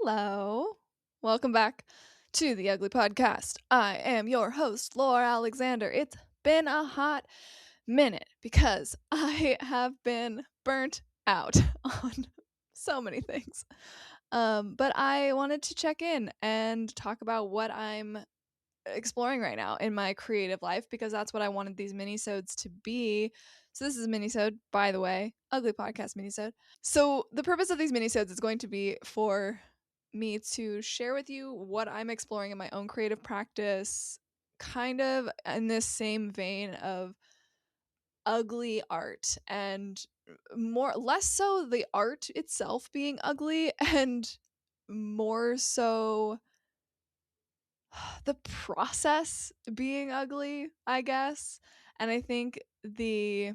Hello. Welcome back to the Ugly Podcast. I am your host, Laura Alexander. It's been a hot minute because I have been burnt out on so many things. But I wanted to check in and talk about what I'm exploring right now in my creative life because that's what I wanted these minisodes to be. So this is a minisode, by the way, Ugly Podcast minisode. So the purpose of these minisodes is going to be for me to share with you what I'm exploring in my own creative practice, kind of in this same vein of ugly art and more less so the art itself being ugly and more so the process being ugly, I guess. And I think the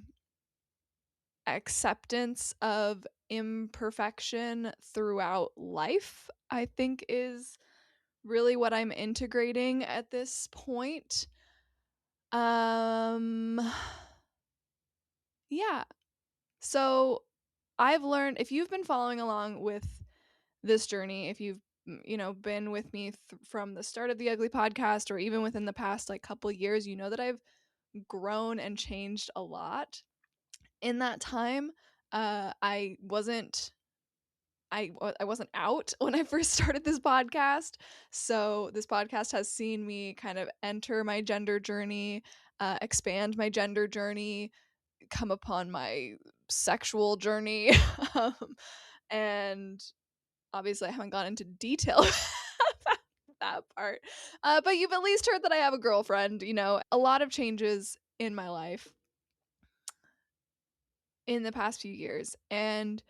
acceptance of imperfection throughout life, I think, is really what I'm integrating at this point. Um, yeah. So I've learned if you've been following along with this journey, if you've been with me from the start of the Ugly Podcast or even within the past like couple years, you know that I've grown and changed a lot in that time. I wasn't I wasn't out when I first started this podcast. So this podcast has seen me kind of enter my gender journey, expand my gender journey, come upon my sexual journey. um, and obviously I haven't gone into detail about that part. But you've at least heard that I have a girlfriend, a lot of changes in my life in the past few years. And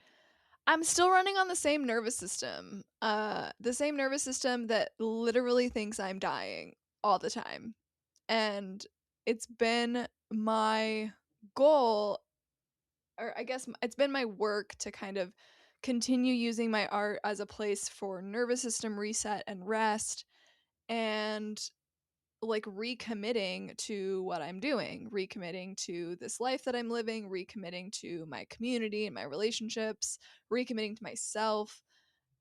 I'm still running on the same nervous system. The same nervous system that literally thinks I'm dying all the time. And it's been my goal, or I guess it's been my work to kind of continue using my art as a place for nervous system reset and rest and like recommitting to what I'm doing, recommitting to this life that I'm living, recommitting to my community and my relationships, recommitting to myself,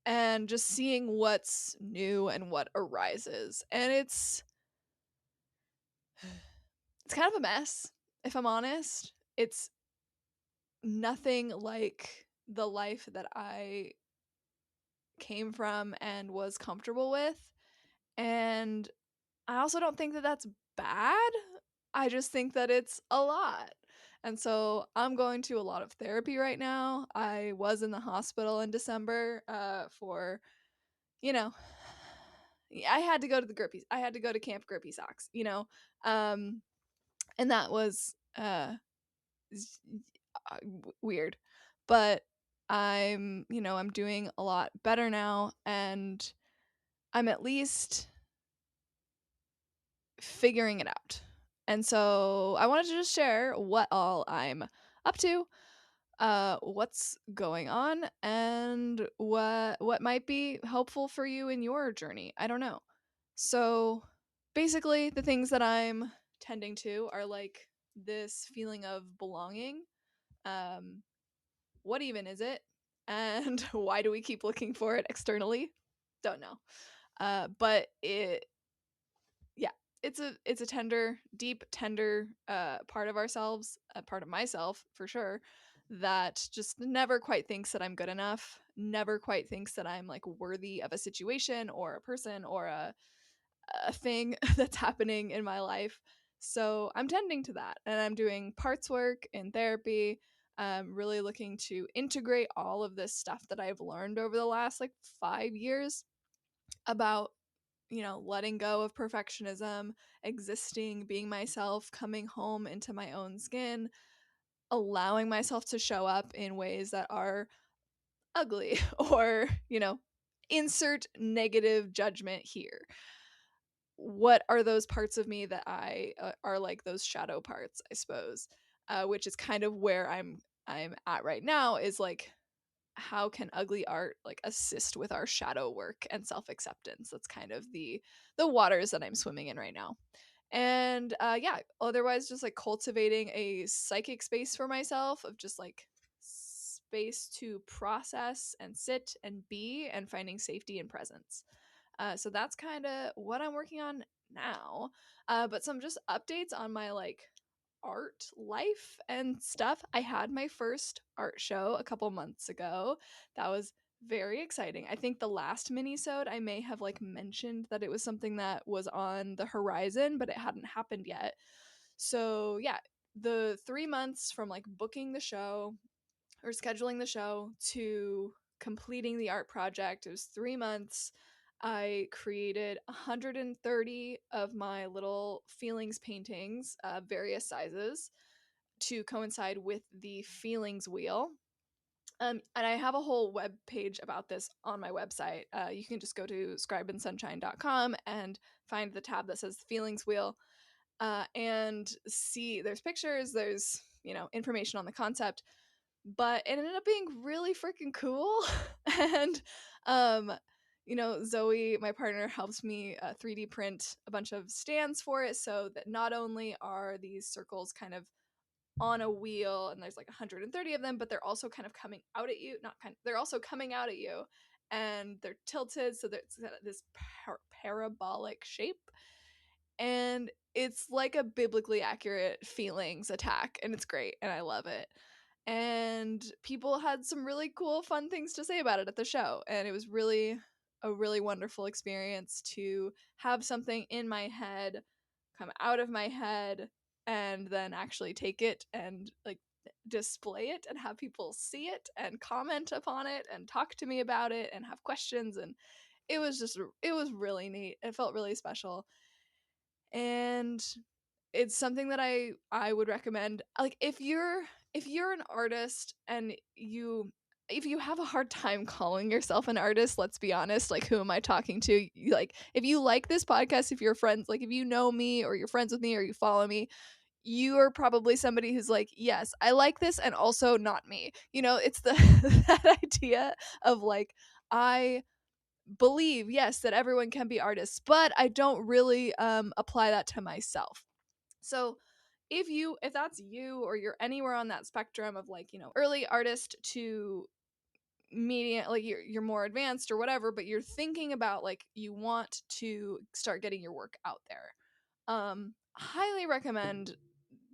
and just seeing what's new and what arises. And it's kind of a mess, if I'm honest. It's nothing like the life that I came from and was comfortable with. And I also don't think that that's bad. I just think that it's a lot. And so I'm going to a lot of therapy right now. I was in the hospital in December for, you know, I had to go to the Grippy. I had to go to Camp Grippy Socks, and that was weird. But I'm doing a lot better now, and I'm at least figuring it out. And so I wanted to just share what all I'm up to, what's going on, and what might be helpful for you in your journey. I don't know. So basically the things that I'm tending to are like this feeling of belonging. Um, what even is it? And why do we keep looking for it externally? Don't know. But yeah, it's a tender, deep, tender part of ourselves, a part of myself for sure, that just never quite thinks that I'm good enough, never quite thinks that I'm like worthy of a situation or a person or a thing that's happening in my life. So I'm tending to that, and I'm doing parts work in therapy. Really looking to integrate all of this stuff that I've learned over the last like 5 years about letting go of perfectionism, existing, being myself, coming home into my own skin, allowing myself to show up in ways that are ugly or, insert negative judgment here. What are those parts of me that I are like those shadow parts, I suppose, which is kind of where I'm at right now, is like how can ugly art like assist with our shadow work and self-acceptance. That's kind of the waters that I'm swimming in right now. And yeah, otherwise just like cultivating a psychic space for myself of just like space to process and sit and be, and finding safety and presence. So that's kind of what I'm working on now. But some just updates on my like art life and stuff. I had my first art show a couple months ago. That was very exciting. I think the last minisode I may have like mentioned that it was something that was on the horizon, but it hadn't happened yet. So yeah, the 3 months from like booking the show or scheduling the show to completing the art project, it was 3 months. I created 130 of my little feelings paintings, various sizes, to coincide with the feelings wheel. And I have a whole web page about this on my website. You can just go to scribeandsunshine.com and find the tab that says feelings wheel, and see there's pictures, there's, information on the concept, but it ended up being really freaking cool. And Zoe, my partner, helps me 3D print a bunch of stands for it, so that not only are these circles kind of on a wheel and there's like 130 of them, but they're also kind of coming out at you, not kind of, they're also coming out at you, and they're tilted so that it's this parabolic shape, and it's like a biblically accurate feelings attack, and it's great and I love it. And people had some really cool fun things to say about it at the show, and it was really a really wonderful experience to have something in my head come out of my head and then actually take it and like display it and have people see it and comment upon it and talk to me about it and have questions. And it was really neat. It felt really special, and it's something that I would recommend. Like if you're an artist and if you have a hard time calling yourself an artist, let's be honest, like who am I talking to? Like if you like this podcast, if you're friends, like if you know me or you're friends with me or you follow me, you are probably somebody who's like, yes, I like this and also not me. It's the that idea of like, I believe, yes, that everyone can be artists, but I don't really apply that to myself. So if that's you, or you're anywhere on that spectrum of like, early artist to medium, like you're more advanced or whatever, but you're thinking about like you want to start getting your work out there, highly recommend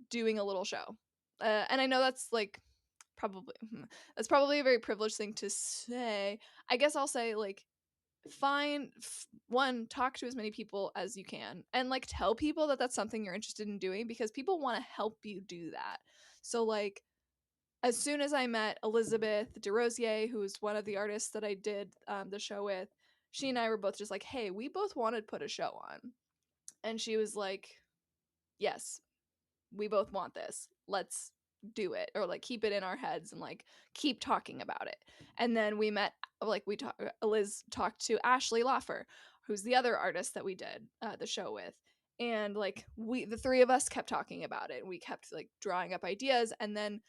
doing a little show. And I know that's like probably that's probably a very privileged thing to say. I guess I'll say like, talk to as many people as you can and like tell people that that's something you're interested in doing, because people want to help you do that. So like, as soon as I met Elizabeth DeRosier, who was one of the artists that I did the show with, she and I were both just like, hey, we both want to put a show on. And she was like, yes, we both want this, let's do it, or like keep it in our heads and like keep talking about it. And then we met, like Liz talked to Ashley Loffer, who's the other artist that we did the show with, and like the three of us kept talking about it and we kept like drawing up ideas. And then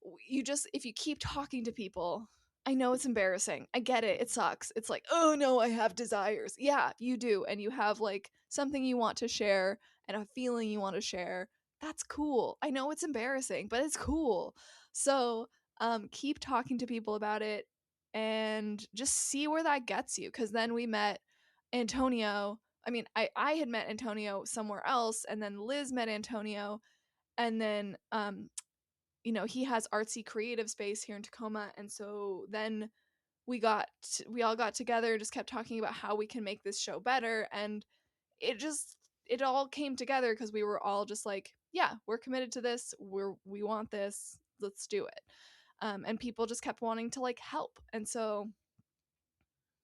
if you keep talking to people, I know it's embarrassing, I get it, it sucks, it's like, oh no, I have desires. Yeah, you do, and you have like something you want to share and a feeling you want to share. That's cool. I know it's embarrassing, but it's cool. So keep talking to people about it and just see where that gets you. Because then we met Antonio. I mean, I had met Antonio somewhere else, and then Liz met Antonio, and then he has artsy creative space here in Tacoma. And so then we all got together and just kept talking about how we can make this show better. And it all came together because we were all just like, yeah, we're committed to this, we want this, let's do it. And people just kept wanting to like help. And so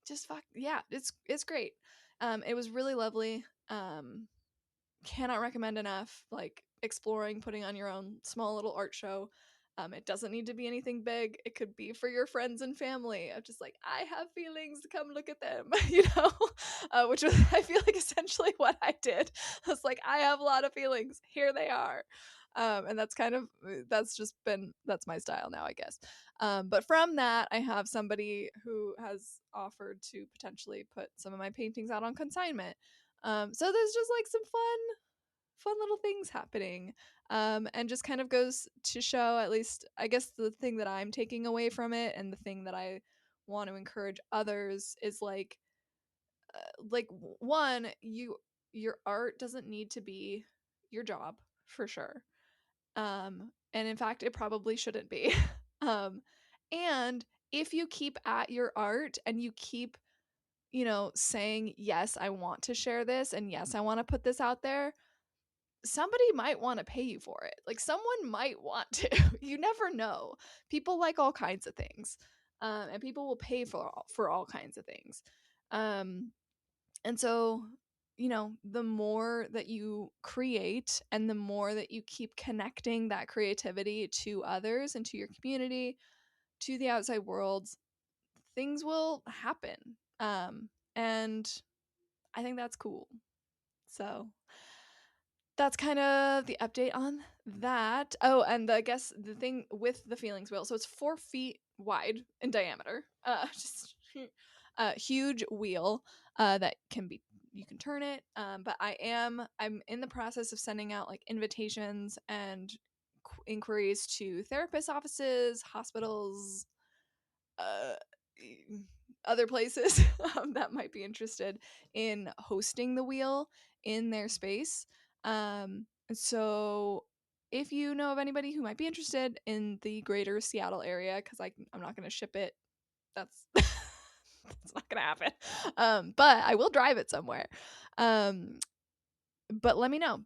just yeah, it's great. It was really lovely. Cannot recommend enough, like exploring putting on your own small little art show. It doesn't need to be anything big. It could be for your friends and family, of just like, I have feelings, come look at them. Which was, I feel like, essentially what I did. I was like, I have a lot of feelings, here they are. And that's my style now, I guess. But from that, I have somebody who has offered to potentially put some of my paintings out on consignment. So there's just like some fun little things happening. And just kind of goes to show, at least I guess the thing that I'm taking away from it and the thing that I want to encourage others is one, your art doesn't need to be your job for sure. And in fact, it probably shouldn't be. um, and if you keep at your art and you keep, saying, yes, I want to share this and yes, I want to put this out there, somebody might want to pay you for it. Like someone might want to. You never know. People like all kinds of things. And people will pay for all kinds of things. Um, and so, the more that you create and the more that you keep connecting that creativity to others and to your community, to the outside world, things will happen. And I think that's cool. So that's kind of the update on that. Oh, and I guess the thing with the feelings wheel, so it's 4 feet wide in diameter. Just a huge wheel that can be, you can turn it. But I'm in the process of sending out like invitations and inquiries to therapist offices, hospitals, uh, other places that might be interested in hosting the wheel in their space. So if you know of anybody who might be interested in the greater Seattle area, because I'm not going to ship it, that's that's not going to happen. But I will drive it somewhere. But let me know,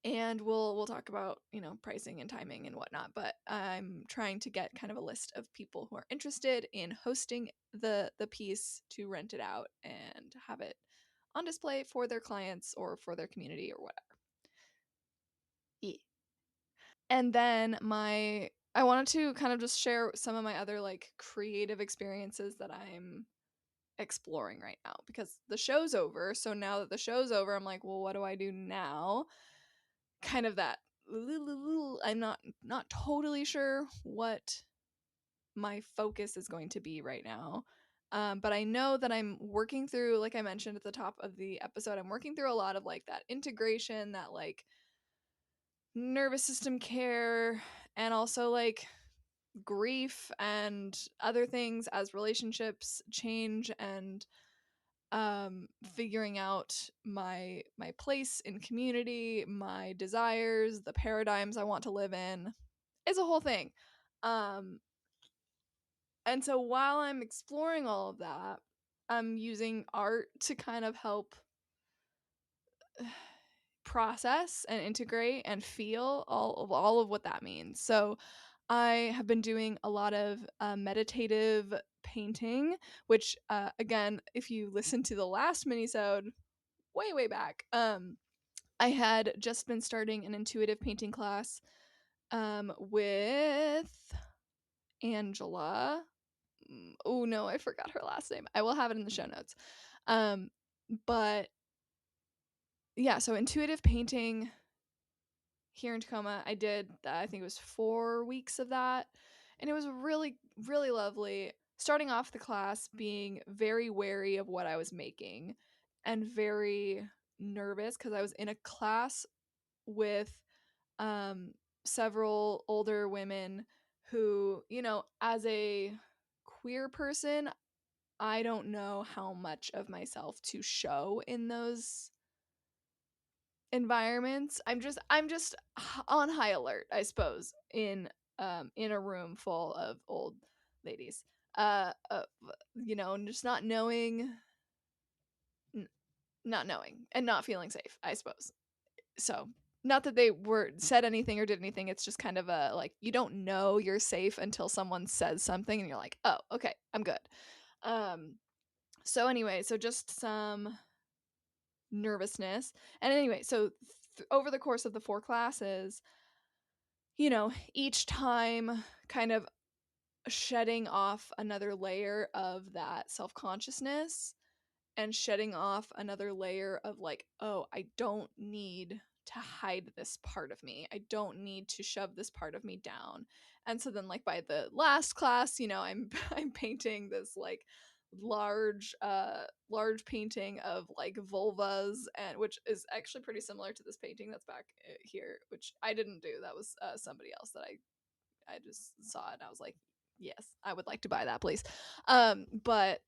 and we'll talk about pricing and timing and whatnot. But I'm trying to get kind of a list of people who are interested in hosting the piece to rent it out and have it on display for their clients or for their community or whatever. Yeah. And then I wanted to kind of just share some of my other like creative experiences that I'm exploring right now, because the show's over. So now that the show's over, I'm like, well, what do I do now? Kind of that, I'm not totally sure what my focus is going to be right now. But I know that I'm working through, like I mentioned at the top of the episode, I'm working through a lot of like that integration, that like nervous system care, and also like grief and other things as relationships change, and figuring out my place in community, my desires, the paradigms I want to live in. It's a whole thing. um and so while I'm exploring all of that, I'm using art to kind of help process and integrate and feel all of what that means. So I have been doing a lot of meditative painting, which again, if you listen to the last minisode way back, I had just been starting an intuitive painting class with Angela. Oh no, I forgot her last name. I will have it in the show notes. Um, but yeah, so intuitive painting here in Tacoma, I did, I think it was 4 weeks of that, and it was really, really lovely. Starting off the class being very wary of what I was making and very nervous because I was in a class with um, several older women who, as a queer person, I don't know how much of myself to show in those environments. I'm just on high alert, I suppose, in a room full of old ladies. And just n- not knowing and not feeling safe, I suppose. So, not that they were said anything or did anything, it's just kind of a like, you don't know you're safe until someone says something and you're like, "Oh, okay, I'm good." Um so anyway, so just some nervousness. And anyway, so over the course of the 4 classes, each time kind of shedding off another layer of that self-consciousness and shedding off another layer of like, oh, I don't need to hide this part of me. I don't need to shove this part of me down. And so then like by the last class, I'm I'm painting this like large painting of like vulvas, and which is actually pretty similar to this painting that's back here, which I didn't do. That was somebody else that I just saw it and I was like, yes, I would like to buy that, please. But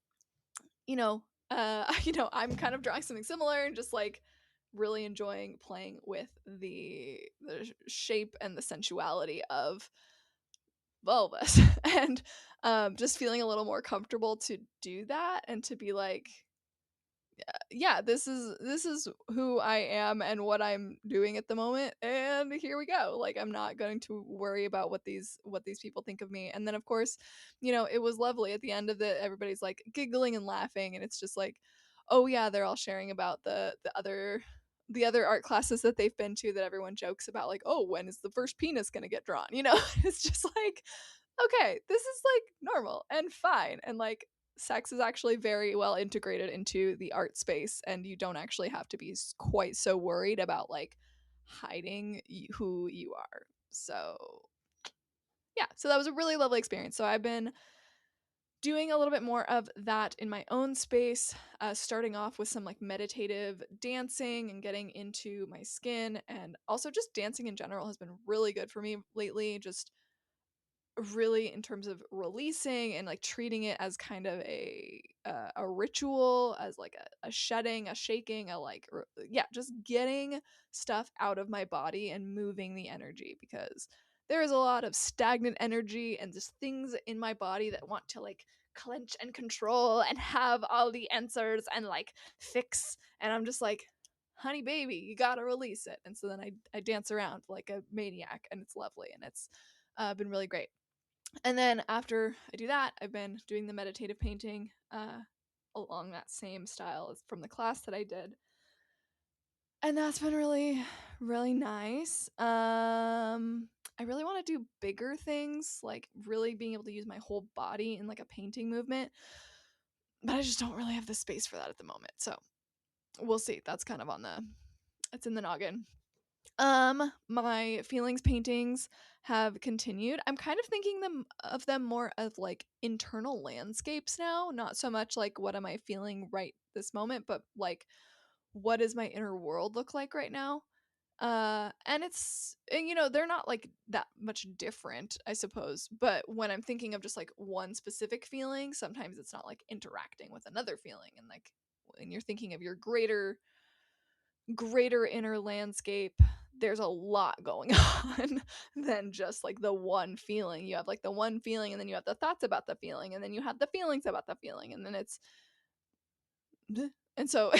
you know, I'm kind of drawing something similar and just like really enjoying playing with the shape and the sensuality of vulvas and just feeling a little more comfortable to do that and to be like, yeah, this is who I am and what I'm doing at the moment, and here we go. Like, I'm not going to worry about what these people think of me. And then of course, it was lovely at the end of it. Everybody's like giggling and laughing, and it's just like, oh yeah, they're all sharing about the other art classes that they've been to, that everyone jokes about, like, oh, when is the first penis going to get drawn? It's just like, okay, this is like normal and fine. And like, sex is actually very well integrated into the art space, and you don't actually have to be quite so worried about like hiding who you are. So, yeah, so that was a really lovely experience. So, I've been doing a little bit more of that in my own space, starting off with some like meditative dancing and getting into my skin, and also just dancing in general has been really good for me lately. Just really in terms of releasing and like treating it as kind of a ritual, as like a shedding, a shaking, a like yeah, just getting stuff out of my body and moving the energy, because there is a lot of stagnant energy and just things in my body that want to like clench and control and have all the answers and like fix, and I'm just like, honey baby, you gotta release it. And so then I dance around like a maniac, and it's lovely, and it's been really great. And then after I do that, I've been doing the meditative painting along that same style as from the class that I did. And that's been really, really nice. I really want to do bigger things, like really being able to use my whole body in like a painting movement, but I just don't really have the space for that at the moment. So we'll see. That's kind of it's in the noggin. My feelings paintings have continued. I'm kind of thinking them more of like internal landscapes now, not so much like what am I feeling right this moment, but like what does my inner world look like right now? And they're not like that much different, I suppose. But when I'm thinking of just like one specific feeling, sometimes it's not like interacting with another feeling, and like when you're thinking of your greater inner landscape, there's a lot going on than just like the one feeling. You have like the one feeling, and then you have the thoughts about the feeling, and then you have the feelings about the feeling, and then it's and so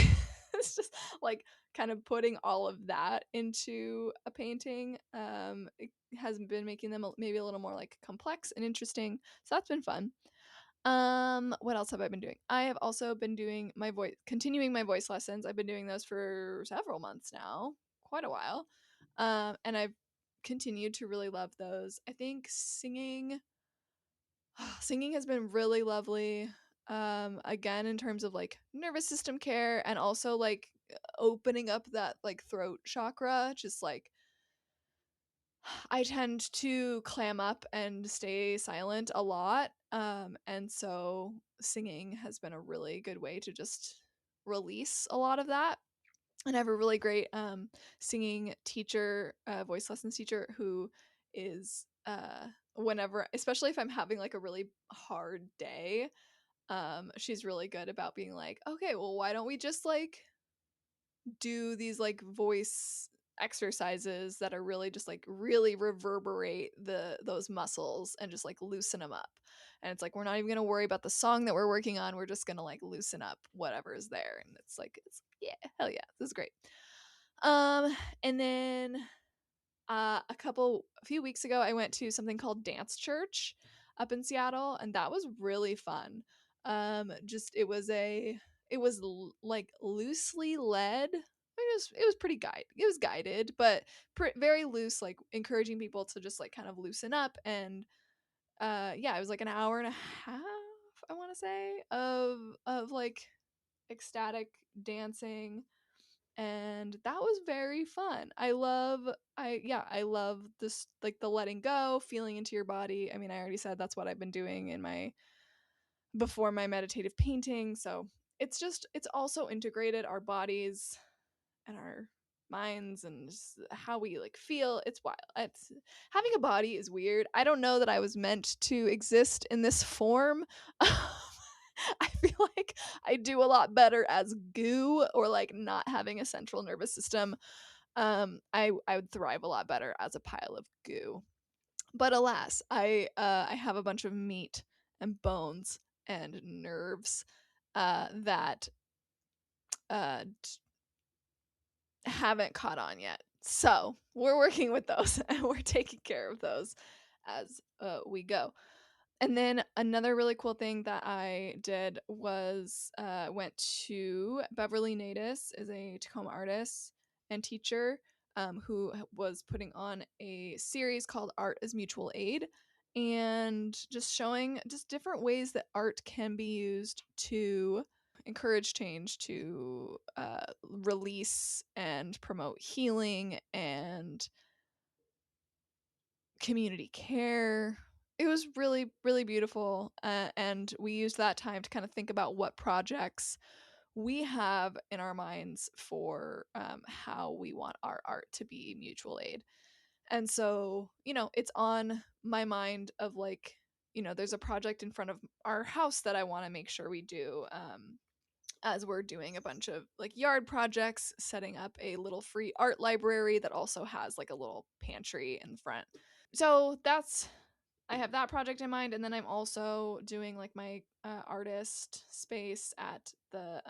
it's just like kind of putting all of that into a painting. It has been making them maybe a little more like complex and interesting, so that's been fun. What else have I been doing? I have also been doing continuing my voice lessons. I've been doing those for several months now, quite a while. And I've continued to really love those. I think singing has been really lovely. Again, in terms of like nervous system care, and also like opening up that like throat chakra, just like I tend to clam up and stay silent a lot. And so singing has been a really good way to just release a lot of that. And I have a really great singing teacher, voice lessons teacher, who is whenever, especially if I'm having like a really hard day, she's really good about being like, okay, well, why don't we just like do these like voice exercises that are really just like really reverberate those muscles and just like loosen them up. And it's like, we're not even going to worry about the song that we're working on, we're just going to like loosen up whatever is there. And it's like, it's, yeah, hell yeah, this is great. And then a few weeks ago, I went to something called Dance Church up in Seattle, and that was really fun. Just like loosely led. It was pretty guided. It was guided, but very loose, like encouraging people to just like kind of loosen up. And yeah, it was like an hour and a half, I want to say, of like ecstatic dancing, and that was very fun. I love this, like the letting go, feeling into your body. I mean, I already said that's what I've been doing in my before my meditative painting. So it's also integrated our bodies and our minds and just how we like feel. It's wild. It's having a body is weird. I don't know that I was meant to exist in this form. I feel like I do a lot better as goo or like not having a central nervous system. I would thrive a lot better as a pile of goo. But alas, I have a bunch of meat and bones and nerves that haven't caught on yet. So we're working with those and we're taking care of those as we go. And then another really cool thing that I did was went to Beverly Natus, is a Tacoma artist and teacher who was putting on a series called Art as Mutual Aid, and just showing just different ways that art can be used to encourage change, to release and promote healing and community care. It was really, really beautiful. And we used that time to kind of think about what projects we have in our minds for how we want our art to be mutual aid. And so, it's on my mind of like, there's a project in front of our house that I want to make sure we do. As we're doing a bunch of like yard projects, setting up a little free art library that also has like a little pantry in front. So I have that project in mind, and then I'm also doing like my artist space at the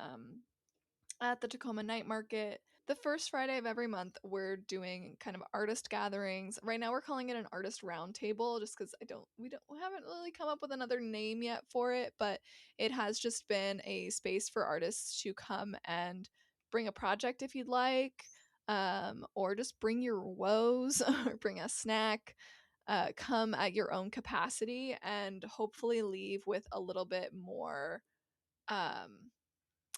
Tacoma Night Market. The first Friday of every month, we're doing kind of artist gatherings. Right now, we're calling it an artist roundtable, just because we haven't really come up with another name yet for it. But it has just been a space for artists to come and bring a project if you'd like, or just bring your woes or bring a snack. Come at your own capacity and hopefully leave with um,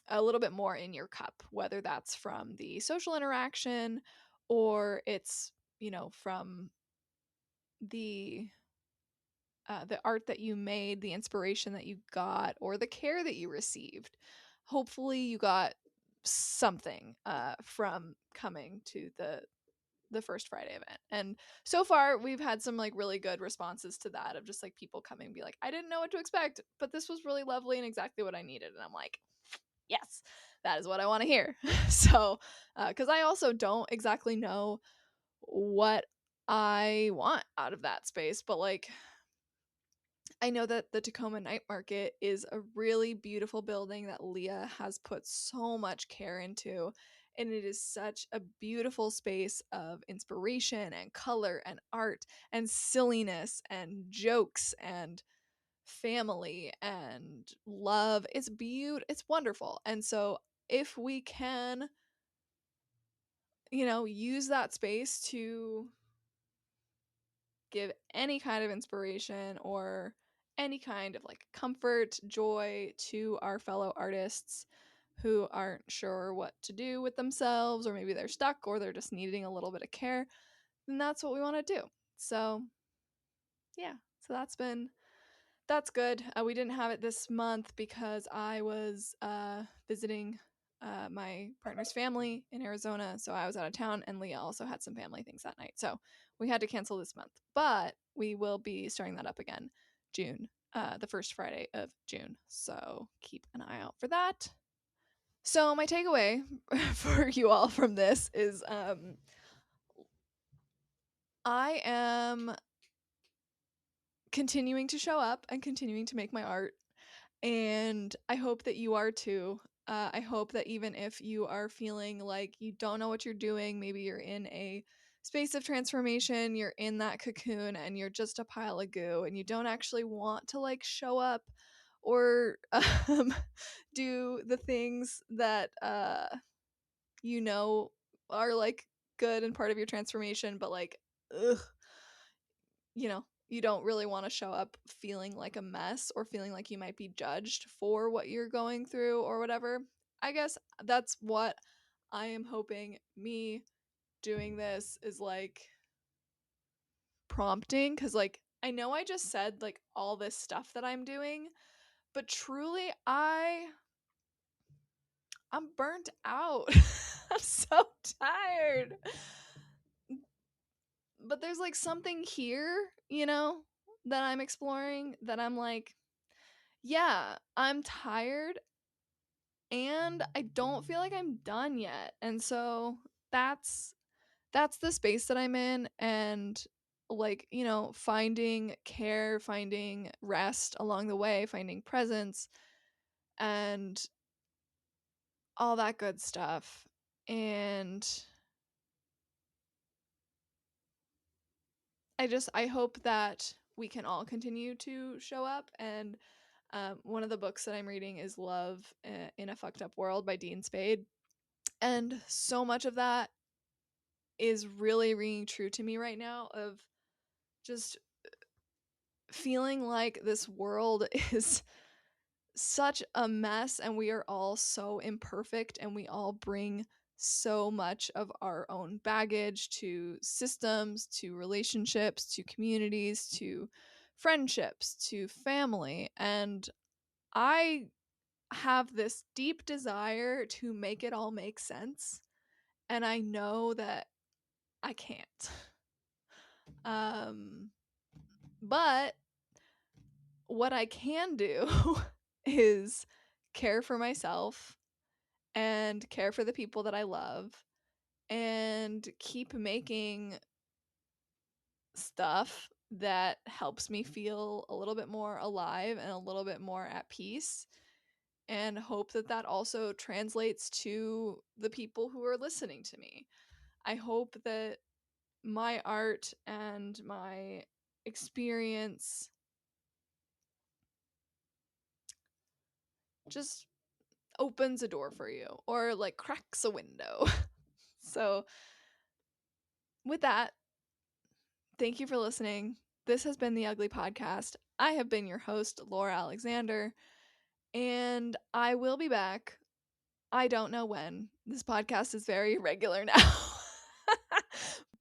a little bit more in your cup, whether that's from the social interaction or it's, from the the art that you made, the inspiration that you got, or the care that you received. Hopefully, you got something from coming to the first Friday event. And so far, we've had some like really good responses to that, of just like people coming and be like, I didn't know what to expect, but this was really lovely and exactly what I needed. And I'm like, yes, that is what I want to hear. So, because I also don't exactly know what I want out of that space, but like I know that the Tacoma Night Market is a really beautiful building that Leah has put so much care into. And it is such a beautiful space of inspiration and color and art and silliness and jokes and family and love. It's beautiful. It's wonderful. And so if we can, use that space to give any kind of inspiration or any kind of like comfort, joy to our fellow artists who aren't sure what to do with themselves, or maybe they're stuck or they're just needing a little bit of care, then that's what we want to do. So, yeah. So that's good. We didn't have it this month because I was visiting my partner's family in Arizona. So I was out of town, and Leah also had some family things that night. So we had to cancel this month, but we will be starting that up again June, the first Friday of June. So keep an eye out for that. So my takeaway for you all from this is I am continuing to show up and continuing to make my art. And I hope that you are too. I hope that even if you are feeling like you don't know what you're doing, maybe you're in a space of transformation, you're in that cocoon and you're just a pile of goo and you don't actually want to like show up or do the things that are like good and part of your transformation, but like, ugh, you don't really want to show up feeling like a mess or feeling like you might be judged for what you're going through or whatever. I guess that's what I am hoping me doing this is like prompting, because like I know I just said like all this stuff that I'm doing, But truly, I'm burnt out. I'm so tired. But there's like something here, that I'm exploring that I'm like, yeah, I'm tired and I don't feel like I'm done yet. And so that's that's the space that I'm in, and like, finding care, finding rest along the way, finding presence and all that good stuff. And I hope that we can all continue to show up. And one of the books that I'm reading is Love in a Fucked Up World by Dean Spade. And so much of that is really ringing true to me right now, of just feeling like this world is such a mess and we are all so imperfect and we all bring so much of our own baggage to systems, to relationships, to communities, to friendships, to family. And I have this deep desire to make it all make sense. And I know that I can't. Um, but what I can do is care for myself and care for the people that I love and keep making stuff that helps me feel a little bit more alive and a little bit more at peace, and hope that that also translates to the people who are listening to me. I hope that my art and my experience just opens a door for you or like cracks a window. So, with that, thank you for listening. This has been the Ugly Podcast. I have been your host, Laura Alexander, and I will be back. I don't know when. This podcast is very irregular now.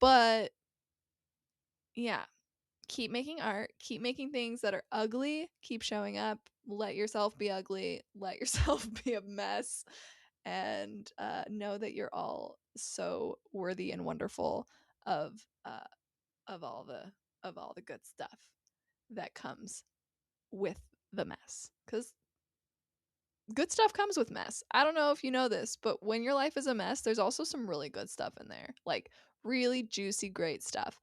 But yeah, keep making art, keep making things that are ugly, keep showing up, let yourself be ugly, let yourself be a mess, and know that you're all so worthy and wonderful of uh, of all the good stuff that comes with the mess, because good stuff comes with mess. I don't know if you know this, but when your life is a mess, there's also some really good stuff in there, like really juicy great stuff.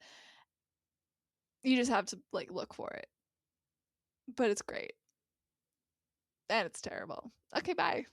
You just have to like look for it, but it's great and it's terrible. Okay, bye.